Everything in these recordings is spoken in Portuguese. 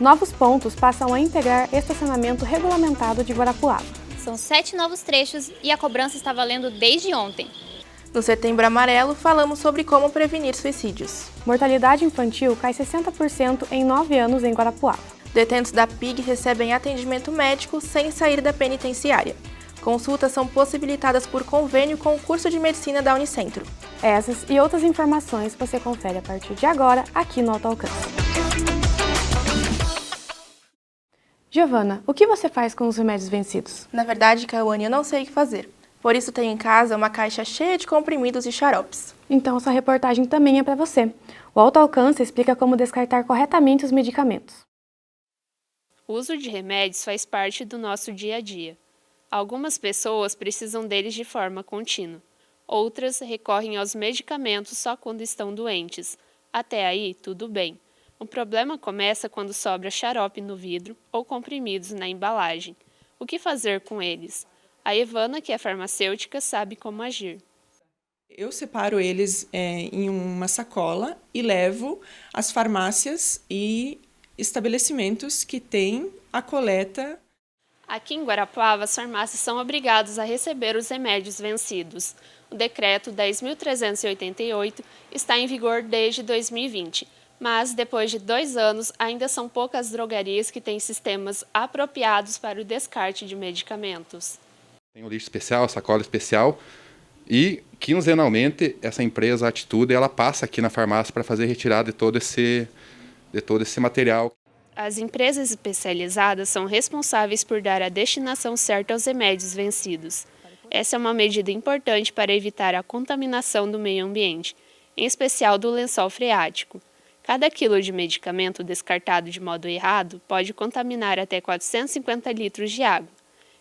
Novos pontos passam a integrar estacionamento regulamentado de Guarapuava. São 7 novos trechos e a cobrança está valendo desde ontem. No Setembro Amarelo, falamos sobre como prevenir suicídios. Mortalidade infantil cai 60% em 9 anos em Guarapuava. Detentos da PIG recebem atendimento médico sem sair da penitenciária. Consultas são possibilitadas por convênio com o curso de medicina da Unicentro. Essas e outras informações você confere a partir de agora aqui no Alto Alcance. Giovana, o que você faz com os remédios vencidos? Na verdade, Cauane, eu não sei o que fazer. Por isso tenho em casa uma caixa cheia de comprimidos e xaropes. Então essa reportagem também é para você. O Alto Alcance explica como descartar corretamente os medicamentos. O uso de remédios faz parte do nosso dia a dia. Algumas pessoas precisam deles de forma contínua. Outras recorrem aos medicamentos só quando estão doentes. Até aí, tudo bem. O problema começa quando sobra xarope no vidro ou comprimidos na embalagem. O que fazer com eles? A Evana, que é farmacêutica, sabe como agir. Eu separo eles em uma sacola e levo às farmácias e estabelecimentos que têm a coleta. Aqui em Guarapuava, as farmácias são obrigadas a receber os remédios vencidos. O decreto 10.388 está em vigor desde 2020, mas depois de 2 anos ainda são poucas drogarias que têm sistemas apropriados para o descarte de medicamentos. Tem o lixo especial, a sacola especial e quinzenalmente essa empresa Atitude ela passa aqui na farmácia para fazer retirada de todo esse material. As empresas especializadas são responsáveis por dar a destinação certa aos remédios vencidos. Essa é uma medida importante para evitar a contaminação do meio ambiente, em especial do lençol freático. Cada quilo de medicamento descartado de modo errado pode contaminar até 450 litros de água.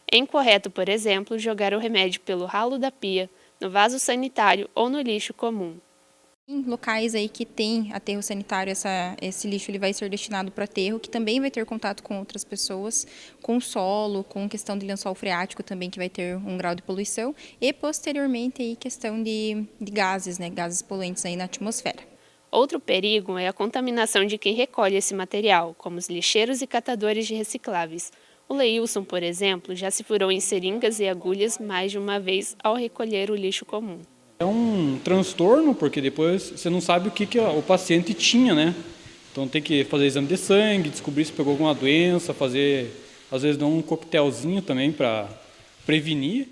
É incorreto, por exemplo, jogar o remédio pelo ralo da pia, no vaso sanitário ou no lixo comum. Em locais aí que tem aterro sanitário, esse lixo ele vai ser destinado para aterro, que também vai ter contato com outras pessoas, com o solo, com questão de lençol freático também, que vai ter um grau de poluição, e posteriormente aí questão de gases, né, gases poluentes aí na atmosfera. Outro perigo é a contaminação de quem recolhe esse material, como os lixeiros e catadores de recicláveis. O Leilson, por exemplo, já se furou em seringas e agulhas mais de uma vez ao recolher o lixo comum. É um transtorno, porque depois você não sabe o que o paciente tinha, né? Então tem que fazer exame de sangue, descobrir se pegou alguma doença, fazer, às vezes, dar um coquetelzinho também para prevenir.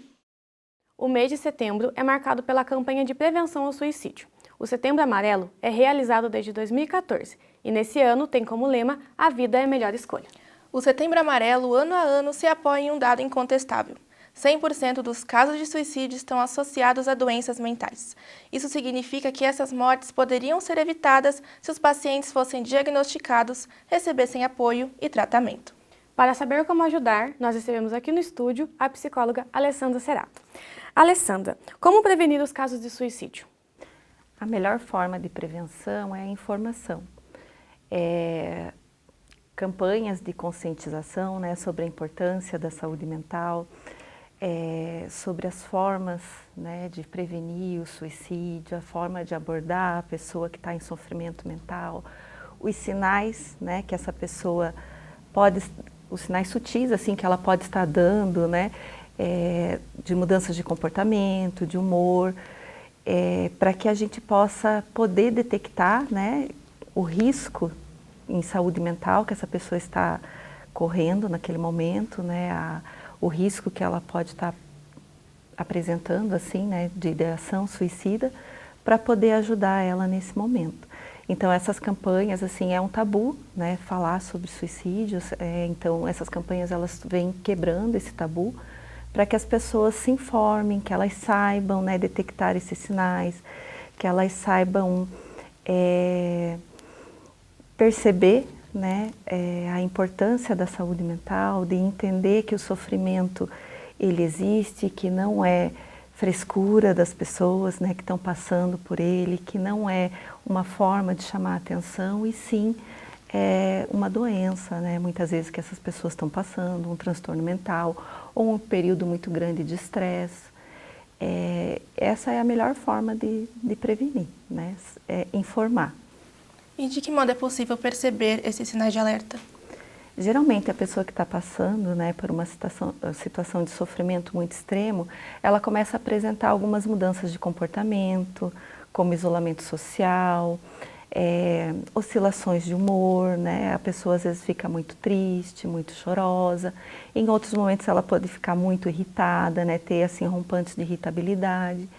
O mês de setembro é marcado pela campanha de prevenção ao suicídio. O Setembro Amarelo é realizado desde 2014 e nesse ano tem como lema "A vida é a melhor escolha". O Setembro Amarelo, ano a ano, se apoia em um dado incontestável. 100% dos casos de suicídio estão associados a doenças mentais. Isso significa que essas mortes poderiam ser evitadas se os pacientes fossem diagnosticados, recebessem apoio e tratamento. Para saber como ajudar, nós recebemos aqui no estúdio a psicóloga Alessandra Cerato. Alessandra, como prevenir os casos de suicídio? A melhor forma de prevenção é a informação. Campanhas de conscientização, né, sobre a importância da saúde mental, sobre as formas, né, de prevenir o suicídio, a forma de abordar a pessoa que está em sofrimento mental, os sinais, né, que essa pessoa pode, os sinais sutis assim que ela pode estar dando, né, de mudanças de comportamento, de humor, para que a gente possa poder detectar, né, o risco em saúde mental que essa pessoa está correndo naquele momento, né, o risco que ela pode estar apresentando, assim, né, de ideação suicida, para poder ajudar ela nesse momento. Então, essas campanhas, assim, é um tabu, né, falar sobre suicídios, então essas campanhas, elas vêm quebrando esse tabu, para que as pessoas se informem, que elas saibam, né, detectar esses sinais, que elas saibam perceber, né, a importância da saúde mental, de entender que o sofrimento ele existe, que não é frescura das pessoas, né, que estão passando por ele, que não é uma forma de chamar a atenção, e sim uma doença, né, muitas vezes que essas pessoas estão passando, um transtorno mental ou um período muito grande de estresse. Essa é a melhor forma de prevenir, né, informar. E de que modo é possível perceber esses sinais de alerta? Geralmente a pessoa que está passando, né, por uma situação de sofrimento muito extremo, ela começa a apresentar algumas mudanças de comportamento, como isolamento social, oscilações de humor, né? A pessoa às vezes fica muito triste, muito chorosa. Em outros momentos ela pode ficar muito irritada, né? Ter assim rompantes de irritabilidade,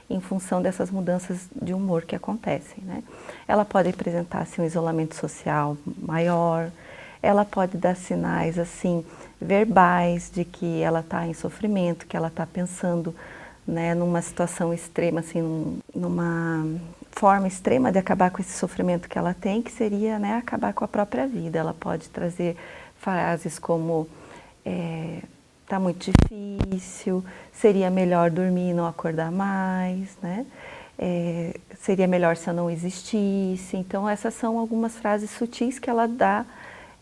em função dessas mudanças de humor que acontecem, né? Ela pode apresentar assim, um isolamento social maior, ela pode dar sinais assim verbais de que ela está em sofrimento, que ela está pensando, né, numa situação extrema, assim, numa forma extrema de acabar com esse sofrimento que ela tem, que seria, né, acabar com a própria vida. Ela pode trazer frases como tá muito difícil, seria melhor dormir e não acordar mais, né? Seria melhor se eu não existisse. Então essas são algumas frases sutis que ela dá,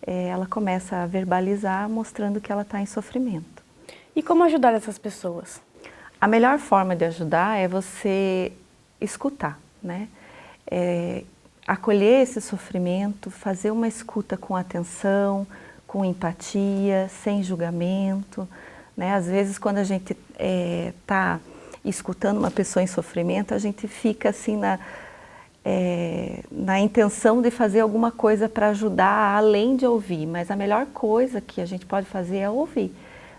ela começa a verbalizar, mostrando que ela está em sofrimento. E como ajudar essas pessoas? A melhor forma de ajudar é você escutar, né? Acolher esse sofrimento, fazer uma escuta com atenção, com empatia, sem julgamento, né? Às vezes quando a gente está escutando uma pessoa em sofrimento, a gente fica assim na intenção de fazer alguma coisa para ajudar, além de ouvir, mas a melhor coisa que a gente pode fazer é ouvir,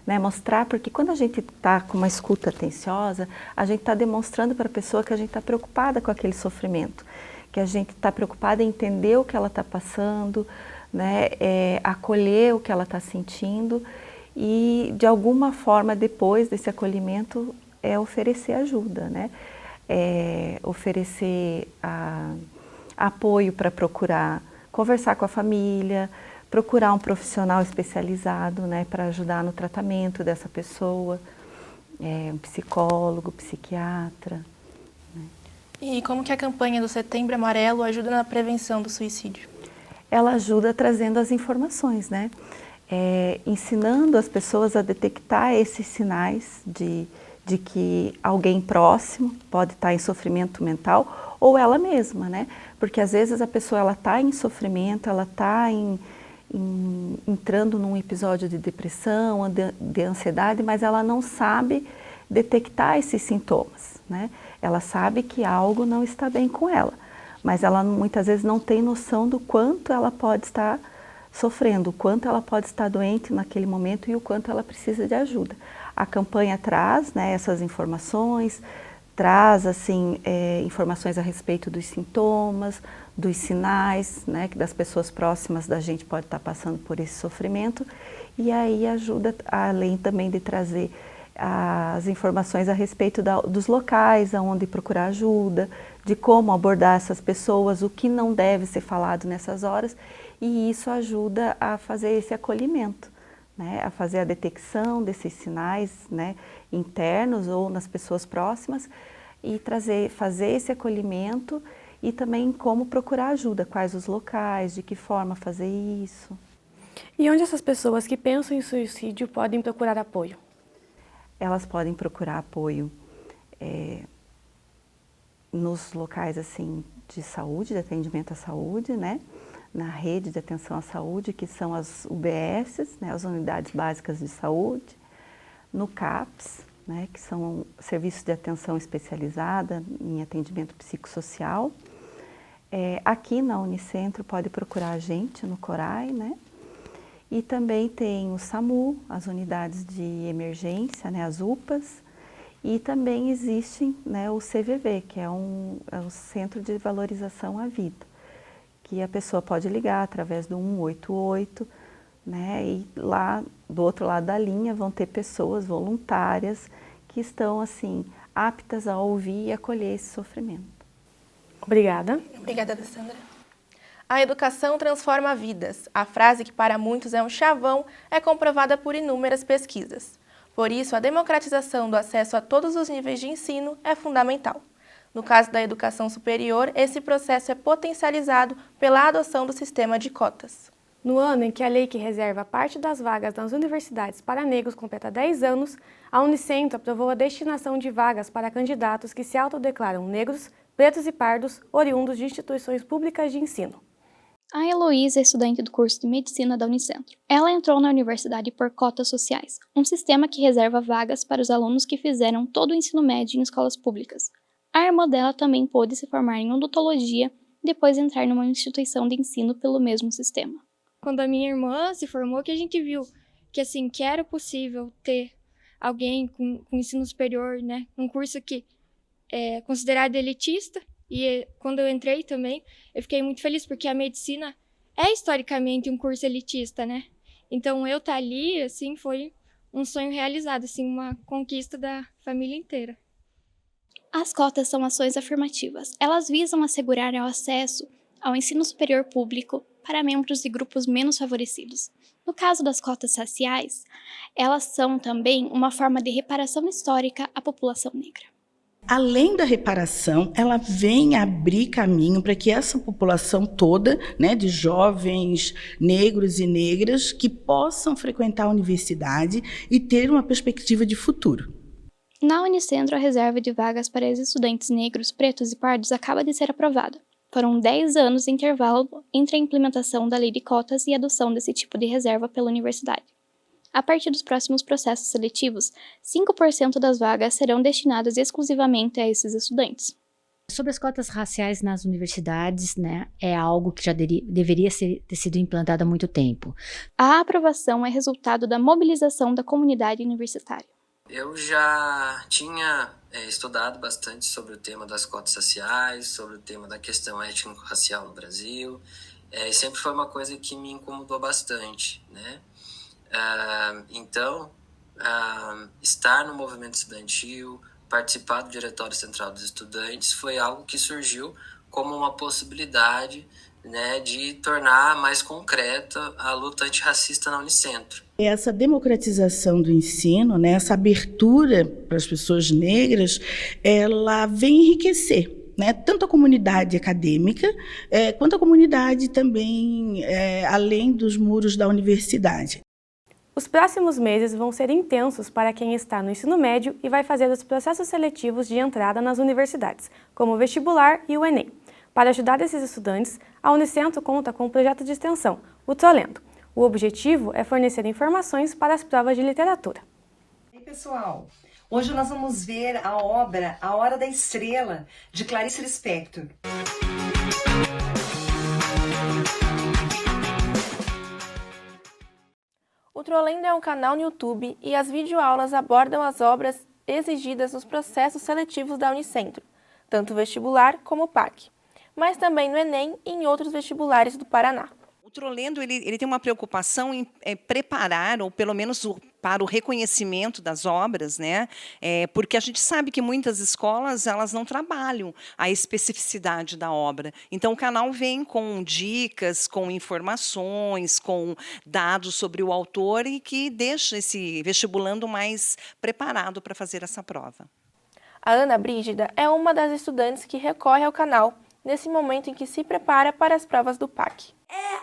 né? Mostrar, porque quando a gente está com uma escuta atenciosa, a gente está demonstrando para a pessoa que a gente está preocupada com aquele sofrimento, que a gente está preocupada em entender o que ela está passando, né? Acolher o que ela está sentindo e, de alguma forma, depois desse acolhimento, oferecer ajuda, né? Oferecer apoio para procurar conversar com a família, procurar um profissional especializado, né, para ajudar no tratamento dessa pessoa, um psicólogo, psiquiatra. Né. E como que a campanha do Setembro Amarelo ajuda na prevenção do suicídio? Ela ajuda trazendo as informações, né? Ensinando as pessoas a detectar esses sinais de que alguém próximo pode estar em sofrimento mental ou ela mesma, né? Porque às vezes a pessoa está em sofrimento, ela está entrando num episódio de depressão, de ansiedade, mas ela não sabe detectar esses sintomas, né? Ela sabe que algo não está bem com ela, mas ela muitas vezes não tem noção do quanto ela pode estar sofrendo, o quanto ela pode estar doente naquele momento e o quanto ela precisa de ajuda. A campanha traz, né, essas informações, traz assim, informações a respeito dos sintomas, dos sinais, né, que das pessoas próximas da gente pode estar passando por esse sofrimento, e aí ajuda, além também de trazer as informações a respeito dos locais onde procurar ajuda, de como abordar essas pessoas, o que não deve ser falado nessas horas, e isso ajuda a fazer esse acolhimento, né, a fazer a detecção desses sinais, né, internos ou nas pessoas próximas e fazer esse acolhimento e também como procurar ajuda, quais os locais, de que forma fazer isso. E onde essas pessoas que pensam em suicídio podem procurar apoio? Elas podem procurar apoio nos locais assim de saúde, de atendimento à saúde, né? Na rede de atenção à saúde, que são as UBSs, né? As Unidades Básicas de Saúde, no CAPS, né? Que são serviços de atenção especializada em atendimento psicossocial. Aqui na Unicentro pode procurar a gente no CORAI, né? E também tem o SAMU, as unidades de emergência, né, as UPAs, e também existe, né, o CVV, que é o Centro de Valorização à Vida, que a pessoa pode ligar através do 188, né, e lá do outro lado da linha vão ter pessoas voluntárias que estão assim aptas a ouvir e acolher esse sofrimento. Obrigada. Obrigada, Alessandra. A educação transforma vidas. A frase que para muitos é um chavão é comprovada por inúmeras pesquisas. Por isso, a democratização do acesso a todos os níveis de ensino é fundamental. No caso da educação superior, esse processo é potencializado pela adoção do sistema de cotas. No ano em que a lei que reserva parte das vagas nas universidades para negros completa 10 anos, a Unicentro aprovou a destinação de vagas para candidatos que se autodeclaram negros, pretos e pardos, oriundos de instituições públicas de ensino. A Heloísa é estudante do curso de Medicina da Unicentro. Ela entrou na universidade por cotas sociais, um sistema que reserva vagas para os alunos que fizeram todo o ensino médio em escolas públicas. A irmã dela também pôde se formar em odontologia e depois entrar numa instituição de ensino pelo mesmo sistema. Quando a minha irmã se formou, que a gente viu que era possível ter alguém com ensino superior, né, um curso que é considerado elitista. E quando eu entrei também, eu fiquei muito feliz, porque a medicina é historicamente um curso elitista, né? Então, eu estar ali, assim, foi um sonho realizado, assim, uma conquista da família inteira. As cotas são ações afirmativas. Elas visam assegurar o acesso ao ensino superior público para membros de grupos menos favorecidos. No caso das cotas raciais, elas são também uma forma de reparação histórica à população negra. Além da reparação, ela vem abrir caminho para que essa população toda, né, de jovens negros e negras, que possam frequentar a universidade e ter uma perspectiva de futuro. Na Unicentro, a reserva de vagas para os estudantes negros, pretos e pardos acaba de ser aprovada. Foram 10 anos de intervalo entre a implementação da lei de cotas e a adoção desse tipo de reserva pela universidade. A partir dos próximos processos seletivos, 5% das vagas serão destinadas exclusivamente a esses estudantes. Sobre as cotas raciais nas universidades, né, é algo que já deveria ter sido implantado há muito tempo. A aprovação é resultado da mobilização da comunidade universitária. Eu já tinha estudado bastante sobre o tema das cotas raciais, sobre o tema da questão étnico-racial no Brasil, e sempre foi uma coisa que me incomodou bastante, né? Então, estar no movimento estudantil, participar do Diretório Central dos Estudantes foi algo que surgiu como uma possibilidade, né, de tornar mais concreta a luta antirracista na Unicentro. Essa democratização do ensino, né, essa abertura para as pessoas negras, ela vem enriquecer, né, tanto a comunidade acadêmica, quanto a comunidade também além dos muros da universidade. Os próximos meses vão ser intensos para quem está no ensino médio e vai fazer os processos seletivos de entrada nas universidades, como o vestibular e o Enem. Para ajudar esses estudantes, a Unicentro conta com um projeto de extensão, o Trolendo. O objetivo é fornecer informações para as provas de literatura. E aí, pessoal, hoje nós vamos ver a obra A Hora da Estrela, de Clarice Lispector. O Trolendo é um canal no YouTube e as videoaulas abordam as obras exigidas nos processos seletivos da Unicentro, tanto vestibular como PAC, mas também no Enem e em outros vestibulares do Paraná. O Trolendo ele tem uma preocupação em preparar, ou pelo menos para o reconhecimento das obras, né? Porque a gente sabe que muitas escolas elas não trabalham a especificidade da obra. Então, o canal vem com dicas, com informações, com dados sobre o autor e que deixa esse vestibulando mais preparado para fazer essa prova. A Ana Brígida é uma das estudantes que recorre ao canal nesse momento em que se prepara para as provas do PAC.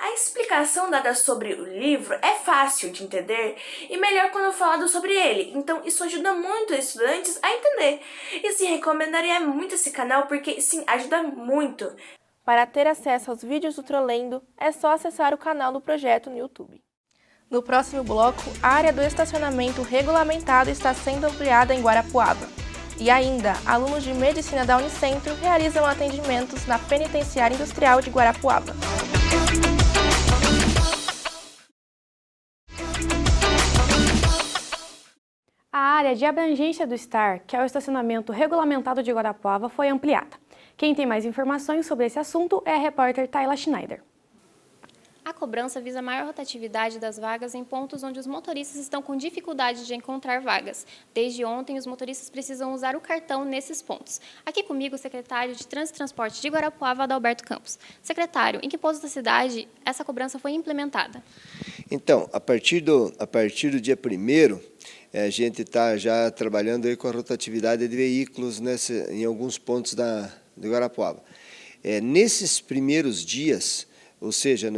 A explicação dada sobre o livro é fácil de entender e melhor quando falado sobre ele, então isso ajuda muito os estudantes a entender. E sim, recomendaria muito esse canal porque sim, ajuda muito. Para ter acesso aos vídeos do Trolendo, é só acessar o canal do projeto no YouTube. No próximo bloco, a área do estacionamento regulamentado está sendo ampliada em Guarapuava. E ainda, alunos de Medicina da Unicentro realizam atendimentos na Penitenciária Industrial de Guarapuava. A área de abrangência do STAR, que é o estacionamento regulamentado de Guarapuava, foi ampliada. Quem tem mais informações sobre esse assunto é a repórter Tayla Schneider. A cobrança visa maior rotatividade das vagas em pontos onde os motoristas estão com dificuldade de encontrar vagas. Desde ontem, os motoristas precisam usar o cartão nesses pontos. Aqui comigo o secretário de Trânsito e Transporte de Guarapuava, Adalberto Campos. Secretário, em que pontos da cidade essa cobrança foi implementada? Então, a partir do dia 1º, a gente está já trabalhando aí com a rotatividade de veículos em alguns pontos de Guarapuava. Nesses primeiros dias, ou seja,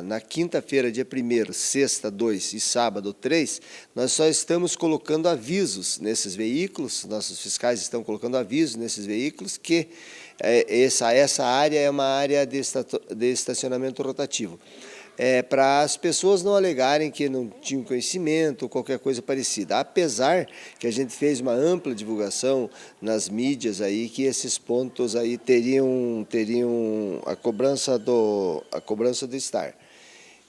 na quinta-feira, dia 1º, sexta, 2 e sábado, 3, nós só estamos colocando avisos nesses veículos, nossos fiscais estão colocando avisos nesses veículos que essa área é uma área de estacionamento rotativo. Para as pessoas não alegarem que não tinham conhecimento ou qualquer coisa parecida. Apesar que a gente fez uma ampla divulgação nas mídias aí que esses pontos aí teriam a cobrança do STAR.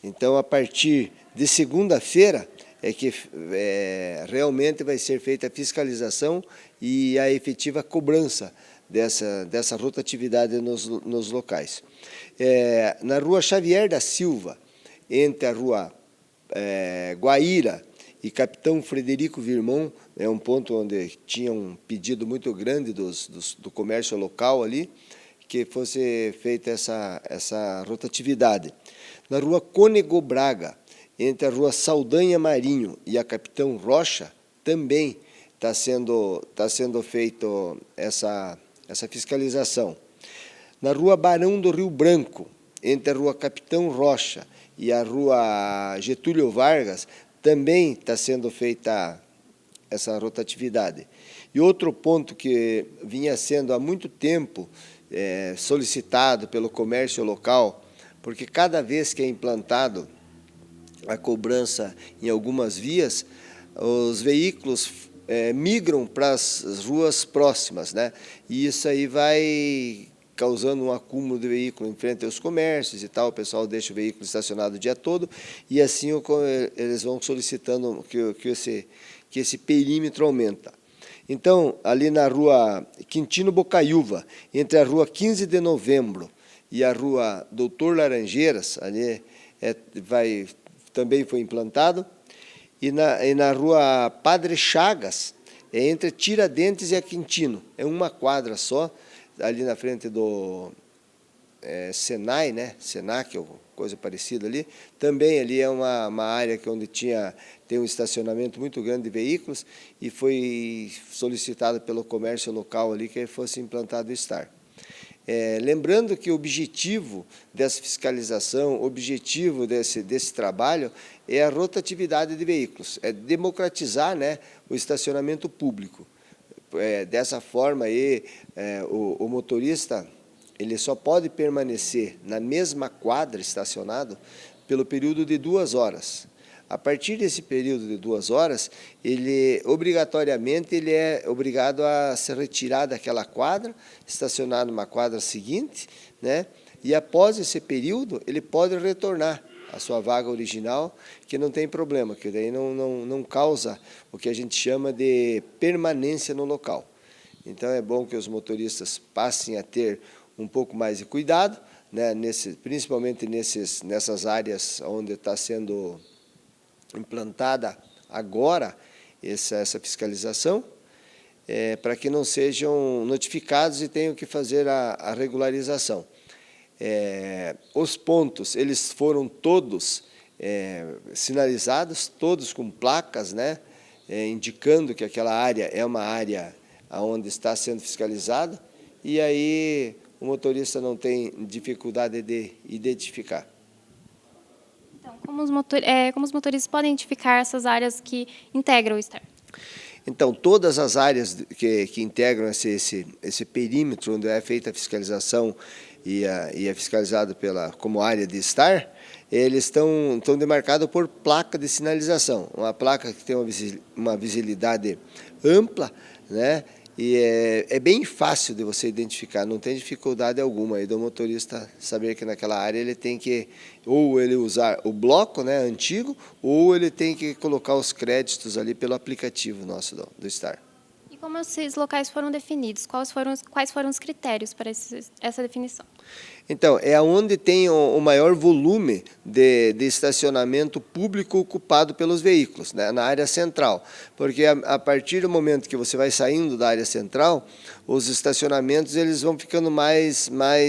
Então, a partir de segunda-feira realmente vai ser feita a fiscalização e a efetiva cobrança dessa rotatividade nos locais. Na rua Xavier da Silva, entre a rua Guaíra e Capitão Frederico Virmão, é um ponto onde tinha um pedido muito grande do comércio local ali, que fosse feita essa rotatividade. Na rua Cônego Braga, entre a rua Saldanha Marinho e a Capitão Rocha, também está sendo feita essa fiscalização. Na rua Barão do Rio Branco, entre a rua Capitão Rocha e a rua Getúlio Vargas, também está sendo feita essa rotatividade. E outro ponto que vinha sendo há muito tempo solicitado pelo comércio local, porque cada vez que é implantado a cobrança em algumas vias, os veículos migram para as ruas próximas, né? E isso aí vai causando um acúmulo de veículo em frente aos comércios e tal, o pessoal deixa o veículo estacionado o dia todo, e assim eles vão solicitando que esse perímetro aumenta. Então, ali na rua Quintino Bocaiúva, entre a rua 15 de Novembro e a rua Doutor Laranjeiras, ali também foi implantado, e na rua Padre Chagas, entre Tiradentes e a Quintino, é uma quadra só, ali na frente do Senai, né? Senac, ou coisa parecida ali. Também ali é uma área onde tem um estacionamento muito grande de veículos e foi solicitado pelo comércio local ali que fosse implantado o STAR. Lembrando que o objetivo dessa fiscalização, o objetivo desse trabalho é a rotatividade de veículos, é democratizar, né, o estacionamento público. Dessa forma, o motorista ele só pode permanecer na mesma quadra estacionado pelo período de 2 horas. A partir desse período de 2 horas, obrigatoriamente é obrigado a se retirar daquela quadra, estacionar numa quadra seguinte, né? E após esse período, ele pode retornar à sua vaga original, que não tem problema, que daí não causa o que a gente chama de permanência no local. Então, é bom que os motoristas passem a ter um pouco mais de cuidado, né? Principalmente nessas áreas onde está sendo implantada agora essa fiscalização, para que não sejam notificados e tenham que fazer a regularização. Os pontos, eles foram todos sinalizados, todos com placas, né, indicando que aquela área é uma área onde está sendo fiscalizada, e aí o motorista não tem dificuldade de identificar. Então, como os motoristas podem identificar essas áreas que integram o STAR? Então, todas as áreas que integram esse perímetro onde é feita a fiscalização e é fiscalizado como área de STAR, eles estão demarcados por placa de sinalização, uma placa que tem uma visibilidade ampla, né? E é bem fácil de você identificar, não tem dificuldade alguma aí do motorista saber que naquela área ele tem que ou ele usar o bloco, né, antigo, ou ele tem que colocar os créditos ali pelo aplicativo nosso do STAR. E como esses locais foram definidos? Quais foram os critérios para essa definição? Então, é onde tem o maior volume de estacionamento público ocupado pelos veículos, né, na área central. Porque a partir do momento que você vai saindo da área central, os estacionamentos eles vão ficando mais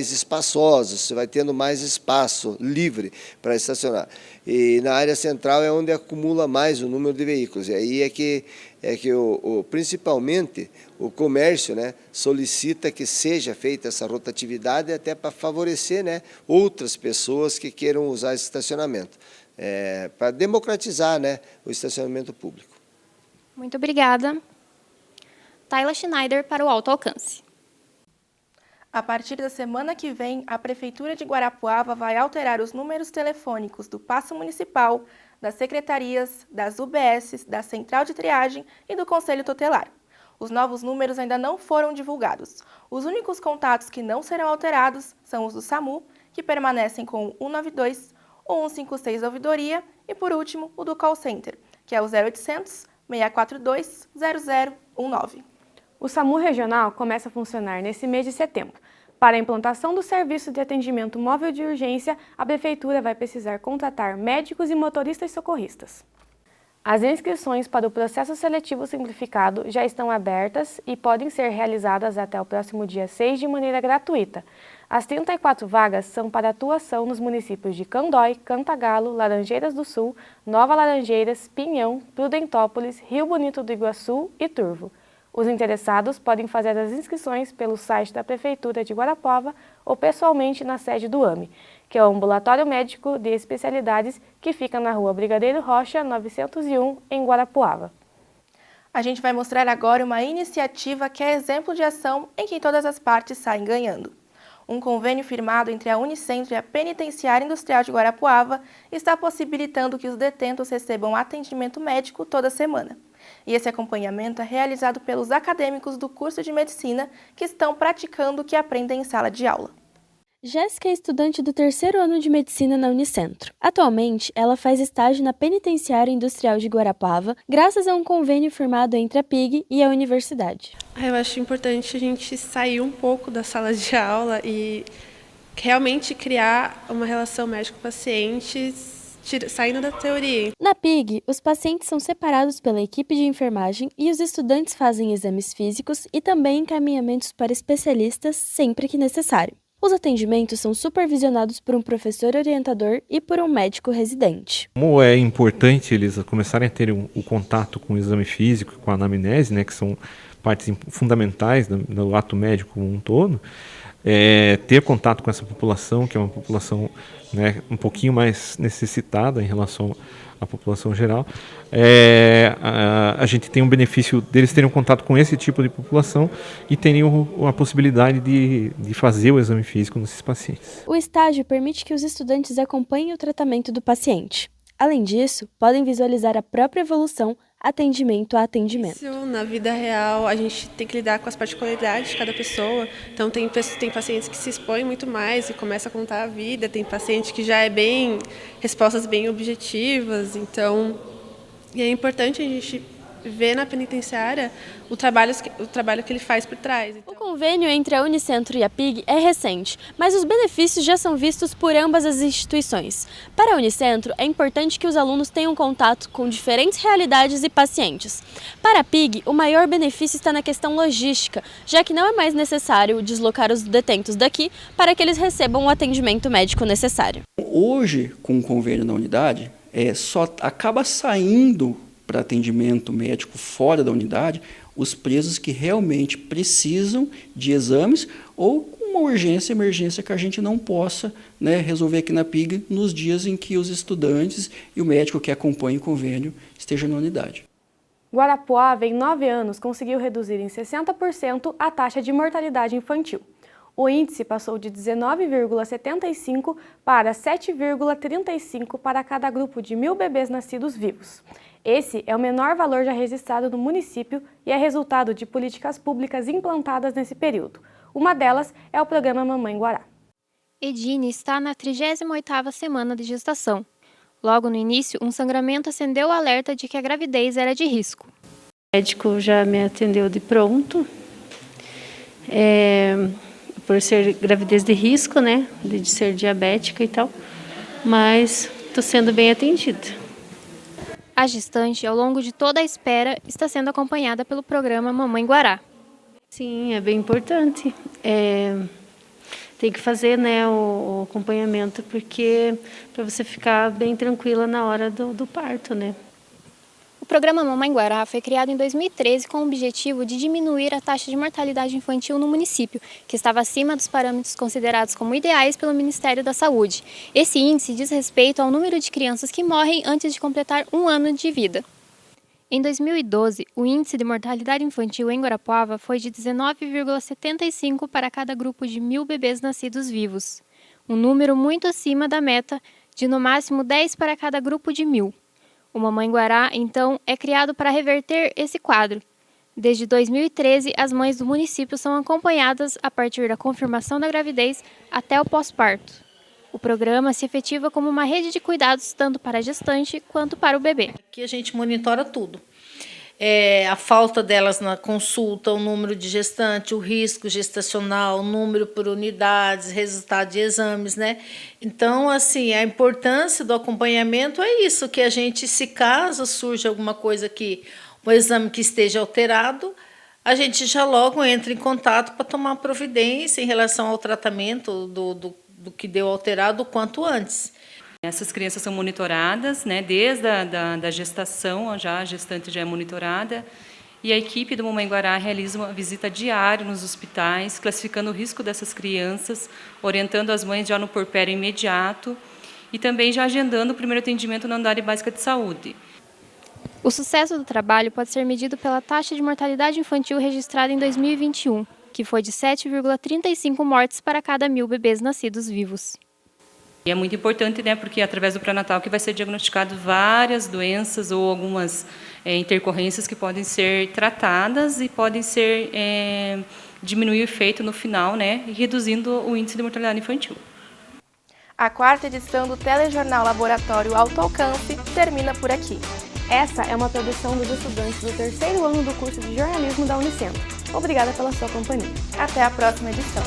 espaçosos, você vai tendo mais espaço livre para estacionar. E na área central é onde acumula mais o número de veículos. E aí é que principalmente o comércio, né, solicita que seja feita essa rotatividade até para favorecer, né, outras pessoas que queiram usar esse estacionamento, para democratizar, né, o estacionamento público. Muito obrigada. Tayla Schneider para o Alto Alcance. A partir da semana que vem, a Prefeitura de Guarapuava vai alterar os números telefônicos do Paço Municipal, das secretarias, das UBSs, da Central de Triagem e do Conselho Tutelar. Os novos números ainda não foram divulgados. Os únicos contatos que não serão alterados são os do SAMU, que permanecem com o 192, o 156 da ouvidoria e, por último, o do call center, que é o 0800 642 0019. O SAMU regional começa a funcionar nesse mês de setembro. Para a implantação do serviço de atendimento móvel de urgência, a Prefeitura vai precisar contratar médicos e motoristas socorristas. As inscrições para o processo seletivo simplificado já estão abertas e podem ser realizadas até o próximo dia 6 de maneira gratuita. As 34 vagas são para atuação nos municípios de Candói, Cantagalo, Laranjeiras do Sul, Nova Laranjeiras, Pinhão, Prudentópolis, Rio Bonito do Iguaçu e Turvo. Os interessados podem fazer as inscrições pelo site da Prefeitura de Guarapuava ou pessoalmente na sede do AME, que é o Ambulatório Médico de Especialidades, que fica na Rua Brigadeiro Rocha, 901, em Guarapuava. A gente vai mostrar agora uma iniciativa que é exemplo de ação em que todas as partes saem ganhando. Um convênio firmado entre a Unicentro e a Penitenciária Industrial de Guarapuava está possibilitando que os detentos recebam atendimento médico toda semana. E esse acompanhamento é realizado pelos acadêmicos do curso de medicina que estão praticando o que aprendem em sala de aula. Jéssica é estudante do 3º ano de medicina na Unicentro. Atualmente, ela faz estágio na Penitenciária Industrial de Guarapuava, graças a um convênio firmado entre a PIG e a universidade. Eu acho importante a gente sair um pouco da sala de aula e realmente criar uma relação médico-paciente, saindo da teoria. Na PIG, os pacientes são separados pela equipe de enfermagem e os estudantes fazem exames físicos e também encaminhamentos para especialistas sempre que necessário. Os atendimentos são supervisionados por um professor orientador e por um médico residente. Como é importante eles começarem a ter o contato com o exame físico e com a anamnese, né, que são partes fundamentais do ato médico como um todo, ter contato com essa população, que é uma população, né, um pouquinho mais necessitada em relação à população geral, a gente tem um benefício deles terem um contato com esse tipo de população e terem a possibilidade de fazer o exame físico nesses pacientes. O estágio permite que os estudantes acompanhem o tratamento do paciente. Além disso, podem visualizar a própria evolução atendimento a atendimento. Na vida real, a gente tem que lidar com as particularidades de cada pessoa. Então, tem pacientes que se expõem muito mais e começam a contar a vida. Tem paciente que já respostas bem objetivas. Então, é importante a gente ver na penitenciária o trabalho que ele faz por trás. O convênio entre a Unicentro e a PIG é recente, mas os benefícios já são vistos por ambas as instituições. Para a Unicentro, é importante que os alunos tenham contato com diferentes realidades e pacientes. Para a PIG, o maior benefício está na questão logística, já que não é mais necessário deslocar os detentos daqui para que eles recebam o atendimento médico necessário. Hoje, com o convênio na unidade, só acaba saindo para atendimento médico fora da unidade os presos que realmente precisam de exames ou com uma urgência, emergência que a gente não possa, né, resolver aqui na PIG nos dias em que os estudantes e o médico que acompanha o convênio estejam na unidade. Guarapuava, em 9 anos, conseguiu reduzir em 60% a taxa de mortalidade infantil. O índice passou de 19,75 para 7,35 para cada grupo de 1.000 bebês nascidos vivos. Esse é o menor valor já registrado no município e é resultado de políticas públicas implantadas nesse período. Uma delas é o programa Mamãe Guará. Edine está na 38ª semana de gestação. Logo no início, um sangramento acendeu o alerta de que a gravidez era de risco. O médico já me atendeu de pronto, por ser gravidez de risco, né, de ser diabética e tal, mas estou sendo bem atendida. A gestante, ao longo de toda a espera, está sendo acompanhada pelo programa Mamãe Guará. Sim, é bem importante. Tem que fazer, né, o acompanhamento, porque para você ficar bem tranquila na hora do parto, né. O O programa Mamãe Guará foi criado em 2013 com o objetivo de diminuir a taxa de mortalidade infantil no município, que estava acima dos parâmetros considerados como ideais pelo Ministério da Saúde. Esse índice diz respeito ao número de crianças que morrem antes de completar 1 ano de vida. Em 2012, o índice de mortalidade infantil em Guarapuava foi de 19,75 para cada grupo de 1.000 bebês nascidos vivos, um número muito acima da meta de no máximo 10 para cada grupo de 1.000. O Mamãe Guará, então, é criado para reverter esse quadro. Desde 2013, as mães do município são acompanhadas a partir da confirmação da gravidez até o pós-parto. O programa se efetiva como uma rede de cuidados tanto para a gestante quanto para o bebê. Aqui a gente monitora tudo. A falta delas na consulta, o número de gestante, o risco gestacional, o número por unidades, resultado de exames, né? Então, assim, a importância do acompanhamento é isso, que a gente, se caso surge alguma coisa que o exame que esteja alterado, a gente já logo entra em contato para tomar providência em relação ao tratamento do que deu alterado o quanto antes. Essas crianças são monitoradas, né, desde a gestação, já a gestante já é monitorada, e a equipe do Mamãe Guará realiza uma visita diária nos hospitais, classificando o risco dessas crianças, orientando as mães já no puerpério imediato e também já agendando o primeiro atendimento na unidade básica de saúde. O sucesso do trabalho pode ser medido pela taxa de mortalidade infantil registrada em 2021, que foi de 7,35 mortes para cada 1.000 bebês nascidos vivos. E é muito importante, né, porque através do pré-natal que vai ser diagnosticado várias doenças ou algumas intercorrências que podem ser tratadas e podem ser diminuir o efeito no final, né, reduzindo o índice de mortalidade infantil. A 4ª edição do telejornal Laboratório Alto Alcance termina por aqui. Essa é uma produção dos estudantes do 3º ano do curso de jornalismo da Unicentro. Obrigada pela sua companhia. Até a próxima edição.